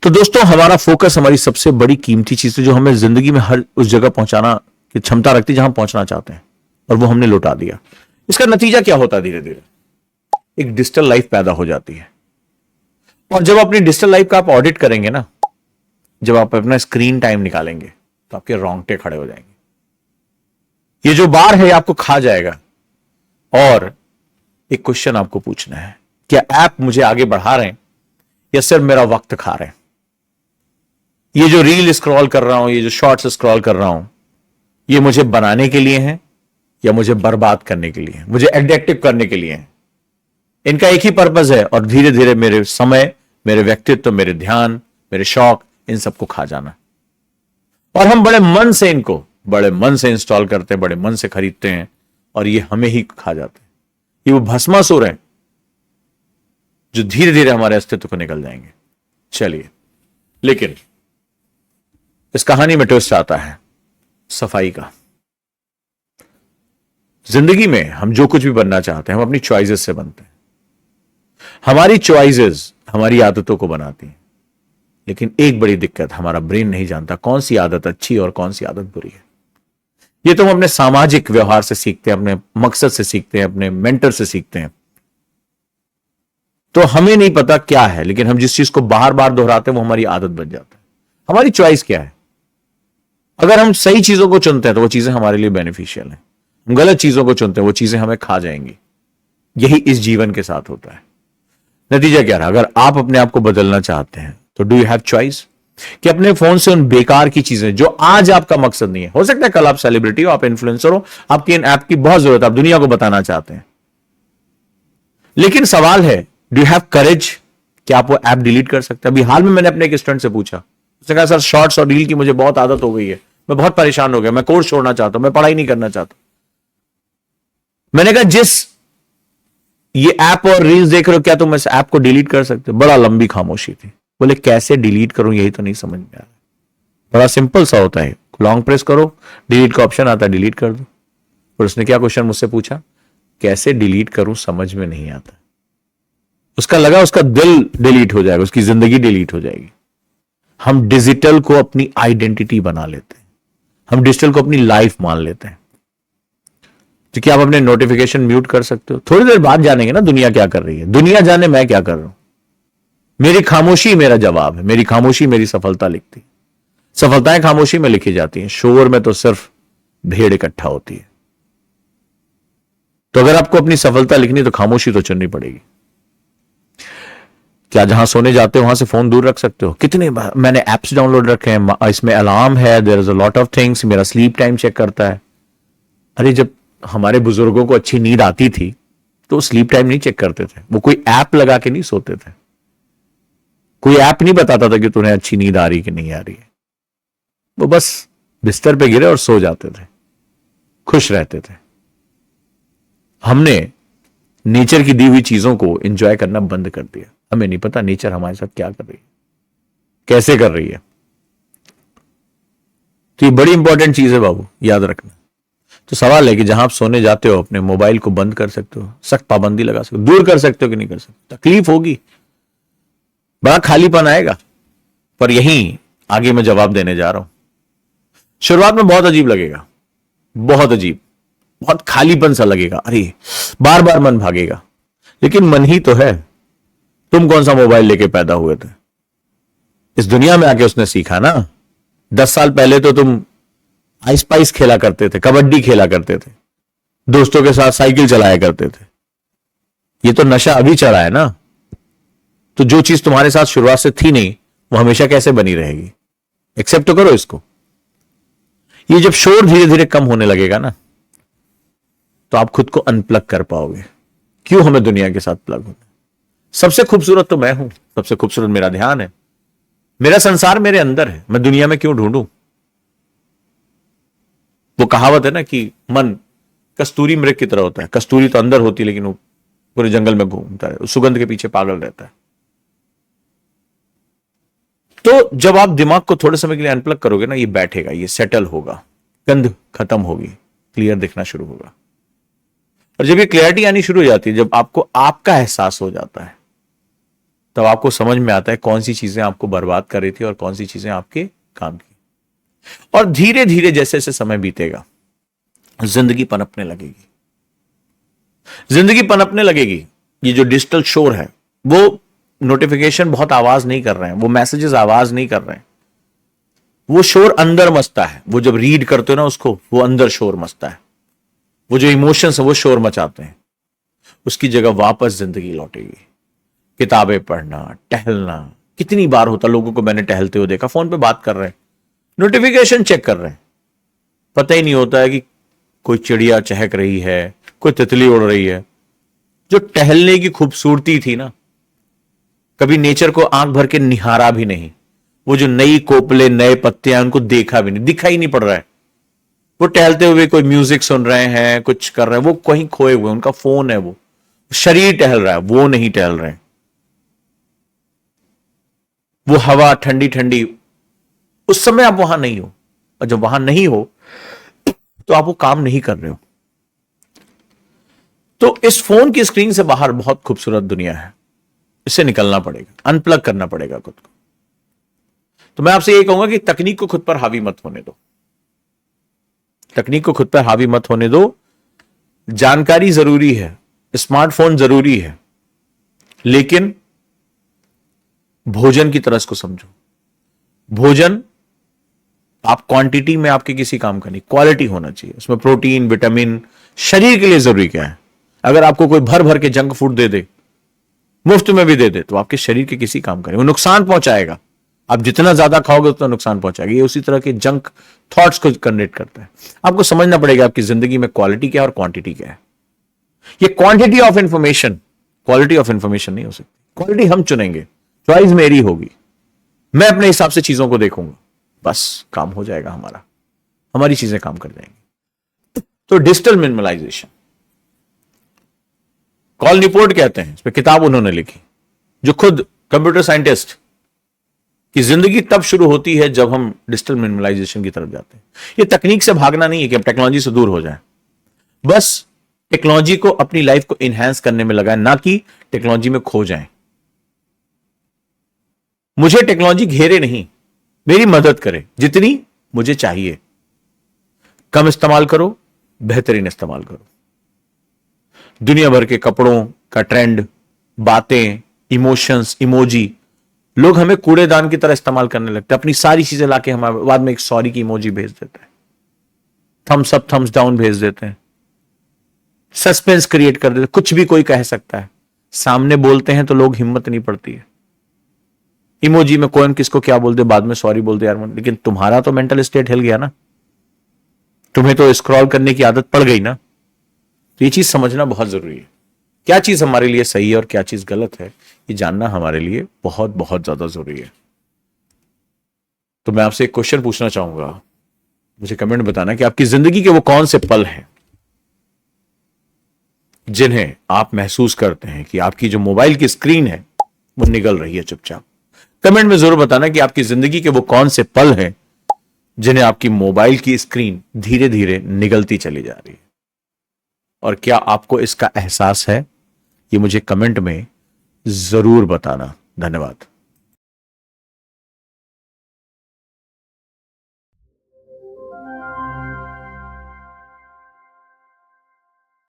तो दोस्तों, हमारा फोकस हमारी सबसे बड़ी कीमती चीज है जो हमें जिंदगी में हर उस जगह पहुंचाना की क्षमता रखती है जहां पहुंचना चाहते हैं, और वो हमने लौटा दिया। इसका नतीजा क्या होता है? धीरे धीरे एक डिजिटल लाइफ पैदा हो जाती है। और जब अपनी डिजिटल लाइफ का आप ऑडिट करेंगे ना, जब आप अपना स्क्रीन टाइम निकालेंगे तो आपके रोंगटे खड़े हो जाएंगे। ये जो बार है आपको खा जाएगा। और एक क्वेश्चन आपको पूछना है, क्या ऐप मुझे आगे बढ़ा रहे हैं या सिर्फ मेरा वक्त खा रहे हैं? ये जो रील स्क्रॉल कर रहा हूं, ये जो शॉर्ट्स स्क्रॉल कर रहा हूं, ये मुझे बनाने के लिए है या मुझे बर्बाद करने के लिए है, मुझे एडिक्टिव करने के लिए है? इनका एक ही पर्पस है, और धीरे धीरे मेरे समय, मेरे व्यक्तित्व, मेरे ध्यान, मेरे शौक, इन सबको खा जाना। और हम बड़े मन से इनको बड़े मन से इंस्टॉल करते हैं, बड़े मन से खरीदते हैं, और ये हमें ही खा जाते हैं। ये वो भस्मासुर हैं जो धीरे धीरे हमारे अस्तित्व को निकल जाएंगे। चलिए, लेकिन इस कहानी में ट्विस्ट आता है सफाई का। जिंदगी में हम जो कुछ भी बनना चाहते हैं, हम अपनी चॉइसेस से बनते हैं। हमारी चॉइसेस हमारी आदतों को बनाती हैं। लेकिन एक बड़ी दिक्कत, हमारा ब्रेन नहीं जानता कौन सी आदत अच्छी और कौन सी आदत बुरी है। ये तो हम अपने सामाजिक व्यवहार से सीखते हैं, अपने मकसद से सीखते हैं, अपने मेंटर से सीखते हैं। तो हमें नहीं पता क्या है, लेकिन हम जिस चीज को बार बार दोहराते हैं वो हमारी आदत बन जाता है। हमारी चॉइस क्या है? अगर हम सही चीजों को चुनते हैं तो वो चीजें हमारे लिए बेनिफिशियल हैं। हम गलत चीजों को चुनते हैं, वो चीजें हमें खा जाएंगी। यही इस जीवन के साथ होता है। नतीजा क्या रहा? अगर आप अपने आप को बदलना चाहते हैं तो डू यू हैव चॉइस कि अपने फोन से उन बेकार की चीजें जो आज आपका मकसद नहीं है, हो सकता है कल आप सेलिब्रिटी हो, आप इन्फ्लुएंसर हो, आपकी इन ऐप की बहुत जरूरत है, आप दुनिया को बताना चाहते हैं, लेकिन सवाल है डू यू हैव करेज कि आप वो ऐप डिलीट कर सकते हैं? अभी हाल में मैंने अपने एक स्टूडेंट से पूछा, उसने कहा सर शॉर्ट्स और रील की मुझे बहुत आदत हो गई है, मैं बहुत परेशान हो गया, मैं कोर्स छोड़ना चाहता हूं, मैं पढ़ाई नहीं करना चाहता। मैंने कहा जिस ये ऐप और रील्स देख रहे हो, क्या तुम इस ऐप को डिलीट कर सकते हो? बड़ा लंबी खामोशी थी। बोले कैसे डिलीट करूं, यही तो नहीं समझ में आ रहा। बड़ा सिंपल सा होता है, लॉन्ग प्रेस करो, डिलीट का ऑप्शन आता है, डिलीट कर दो। और उसने क्या क्वेश्चन मुझसे पूछा, कैसे डिलीट करूं समझ में नहीं आता। उसका लगा उसका दिल डिलीट हो जाएगा, उसकी जिंदगी डिलीट हो जाएगी। हम डिजिटल को अपनी आइडेंटिटी बना लेते हैं, हम डिजिटल को अपनी लाइफ मान लेते हैं। तो क्या आप अपने नोटिफिकेशन म्यूट कर सकते हो? थोड़ी देर बाद जानेंगे ना दुनिया क्या कर रही है, दुनिया जाने मैं क्या कर रहा हूं। मेरी खामोशी मेरा जवाब है, मेरी खामोशी मेरी सफलता लिखती है। सफलताएं खामोशी में लिखी जाती हैं, शोर में तो सिर्फ भीड़ इकट्ठा होती है। तो अगर आपको अपनी सफलता लिखनी तो खामोशी तो चुननी पड़ेगी। क्या जहां सोने जाते हो वहां से फोन दूर रख सकते हो? कितने मैंने एप्स डाउनलोड रखे हैं, इसमें अलार्म है, there is a lot of things, मेरा स्लीप टाइम चेक करता है। अरे जब हमारे बुजुर्गों को अच्छी नींद आती थी तो स्लीप टाइम नहीं चेक करते थे, वो कोई ऐप लगा के नहीं सोते थे, कोई ऐप नहीं बताता था कि तुम्हें अच्छी नींद आ रही कि नहीं आ रही है। वो बस बिस्तर पे गिरे और सो जाते थे, खुश रहते थे। हमने नेचर की दी हुई चीजों को एंजॉय करना बंद कर दिया। हमें नहीं पता नेचर हमारे साथ क्या कर रही है, कैसे कर रही है। तो ये बड़ी इंपॉर्टेंट चीज है बाबू, याद रखना। तो सवाल है कि जहां आप सोने जाते हो अपने मोबाइल को बंद कर सकते हो, सख्त पाबंदी लगा सकते हो, दूर कर सकते हो कि नहीं कर सकते? तकलीफ होगी, बड़ा खालीपन आएगा, पर यहीं आगे मैं जवाब देने जा रहा हूं। शुरुआत में बहुत अजीब लगेगा, बहुत अजीब, बहुत खालीपन सा लगेगा, अरे बार बार मन भागेगा, लेकिन मन ही तो है। तुम कौन सा मोबाइल लेके पैदा हुए थे? इस दुनिया में आके उसने सीखा ना। 10 साल पहले तो तुम आइस पाइस खेला करते थे, कबड्डी खेला करते थे, दोस्तों के साथ साइकिल चलाया करते थे। ये तो नशा अभी चढ़ा है ना। तो जो चीज तुम्हारे साथ शुरुआत से थी नहीं, वो हमेशा कैसे बनी रहेगी? एक्सेप्ट तो करो इसको। ये जब शोर धीरे धीरे कम होने लगेगा ना, तो आप खुद को अनप्लग कर पाओगे। क्यों हमें दुनिया के साथ प्लग होना? सबसे खूबसूरत तो मैं हूं, सबसे खूबसूरत मेरा ध्यान है, मेरा संसार मेरे अंदर है, मैं दुनिया में क्यों ढूंढूं? वो कहावत है ना कि मन कस्तूरी मृग की तरह होता है। कस्तूरी तो अंदर होती है, लेकिन वो पूरे जंगल में घूमता है, सुगंध के पीछे पागल रहता है। तो जब आप दिमाग को थोड़े समय के लिए अनप्लग करोगे ना, ये बैठेगा, ये सेटल होगा, गंध खत्म होगी, क्लियर दिखना शुरू होगा। और जब ये क्लैरिटी आनी शुरू हो जाती है, जब आपको आपका एहसास हो जाता है, तब आपको समझ में आता है कौन सी चीजें आपको बर्बाद कर रही थी और कौन सी चीजें आपके काम की। और धीरे धीरे जैसे जैसे समय बीतेगा जिंदगी पनपने लगेगी, जिंदगी पनपने लगेगी। ये जो डिजिटल शोर है वो नोटिफिकेशन बहुत आवाज नहीं कर रहे हैं, वो मैसेजेस आवाज नहीं कर रहे हैं, वो शोर अंदर मचता है। वो जब रीड करते हो ना उसको, वो अंदर शोर मचता है, वो जो इमोशंस है वो शोर मचाते हैं। उसकी जगह वापस जिंदगी लौटेगी। किताबें पढ़ना, टहलना, कितनी बार होता लोगों को मैंने टहलते हुए देखा, फोन पे बात कर रहे हैं, नोटिफिकेशन चेक कर रहे हैं, पता ही नहीं होता है कि कोई चिड़िया चहक रही है, कोई तितली उड़ रही है। जो टहलने की खूबसूरती थी ना, कभी नेचर को आंख भर के निहारा भी नहीं, वो जो नई कोपले नए पत्ते हैं उनको देखा भी नहीं, दिखा ही नहीं पड़ रहा है। वो टहलते हुए कोई म्यूजिक सुन रहे हैं, कुछ कर रहे हैं, वो कहीं खोए हुए, उनका फोन है, वो शरीर टहल रहा है, वो नहीं टहल रहे हैं। वो हवा ठंडी ठंडी, उस समय आप वहां नहीं हो, और जब वहां नहीं हो तो आप वो काम नहीं कर रहे हो। तो इस फोन की स्क्रीन से बाहर बहुत खूबसूरत दुनिया है, इससे निकलना पड़ेगा, अनप्लग करना पड़ेगा खुद को। तो मैं आपसे ये कहूंगा कि तकनीक को खुद पर हावी मत होने दो, तकनीक को खुद पर हावी मत होने दो। जानकारी जरूरी है, स्मार्टफोन जरूरी है, लेकिन भोजन की तरह इसको समझो। भोजन आप क्वांटिटी में आपके किसी काम का नहीं, क्वालिटी होना चाहिए उसमें। प्रोटीन, विटामिन शरीर के लिए जरूरी क्या है। अगर आपको कोई भर भर के जंक फूड दे दे, मुफ्त में भी दे दे, तो आपके शरीर के किसी काम का नहीं, वो नुकसान पहुंचाएगा। आप जितना ज्यादा खाओगे उतना नुकसान पहुंचाएगा। ये उसी तरह के जंक थॉट्स को जनरेट करता है। आपको समझना पड़ेगा आपकी जिंदगी में क्वालिटी क्या है और क्वांटिटी क्या है। ये quantity of information quality of information नहीं हो सकती। क्वालिटी हम चुनेंगे, चॉइस मेरी होगी, मैं अपने हिसाब से चीजों को देखूंगा, बस काम हो जाएगा हमारा, हमारी चीजें काम कर जाएंगी। तो डिजिटल मिनिमलाइजेशन, कॉल निपोर्ट कहते हैं, इस पर किताब उन्होंने लिखी, जो खुद कंप्यूटर साइंटिस्ट कि जिंदगी तब शुरू होती है जब हम डिजिटल मिनिमलाइजेशन की तरफ जाते हैं। ये तकनीक से भागना नहीं है कि हम टेक्नोलॉजी से दूर हो जाएं, बस टेक्नोलॉजी को अपनी लाइफ को इनहैंस करने में लगाएं, ना कि टेक्नोलॉजी में खो जाएं। मुझे टेक्नोलॉजी घेरे नहीं, मेरी मदद करे जितनी मुझे चाहिए। कम इस्तेमाल करो, बेहतरीन इस्तेमाल करो। दुनिया भर के कपड़ों का ट्रेंड, बातें, इमोशंस, इमोजी, लोग हमें कूड़ेदान की तरह इस्तेमाल करने लगते हैं। अपनी सारी चीजें लाके हमारे बाद में एक सॉरी की इमोजी भेज देते हैं, थम्स अप थम्स डाउन भेज देते हैं, सस्पेंस क्रिएट कर देते हैं। कुछ भी कोई कह सकता है, सामने बोलते हैं तो लोग हिम्मत नहीं पड़ती है। इमोजी में कौन किसको क्या बोल दे, बाद में सॉरी बोल दे यार, लेकिन तुम्हारा तो मेंटल स्टेट हिल गया ना, तुम्हें तो स्क्रॉल करने की आदत पड़ गई ना। तो ये चीज समझना बहुत जरूरी है, क्या चीज हमारे लिए सही है और क्या चीज गलत है, ये जानना हमारे लिए बहुत बहुत ज्यादा जरूरी है। तो मैं आपसे एक क्वेश्चन पूछना चाहूंगा, मुझे कमेंट बताना कि आपकी जिंदगी के वो कौन से पल हैं जिन्हें आप महसूस करते हैं कि आपकी जो मोबाइल की स्क्रीन है वो निगल रही है चुपचाप। कमेंट में जरूर बताना कि आपकी जिंदगी के वो कौन से पल हैं जिन्हें आपकी मोबाइल की स्क्रीन धीरे धीरे निगलती चली जा रही है, और क्या आपको इसका एहसास है, ये मुझे कमेंट में जरूर बताना। धन्यवाद।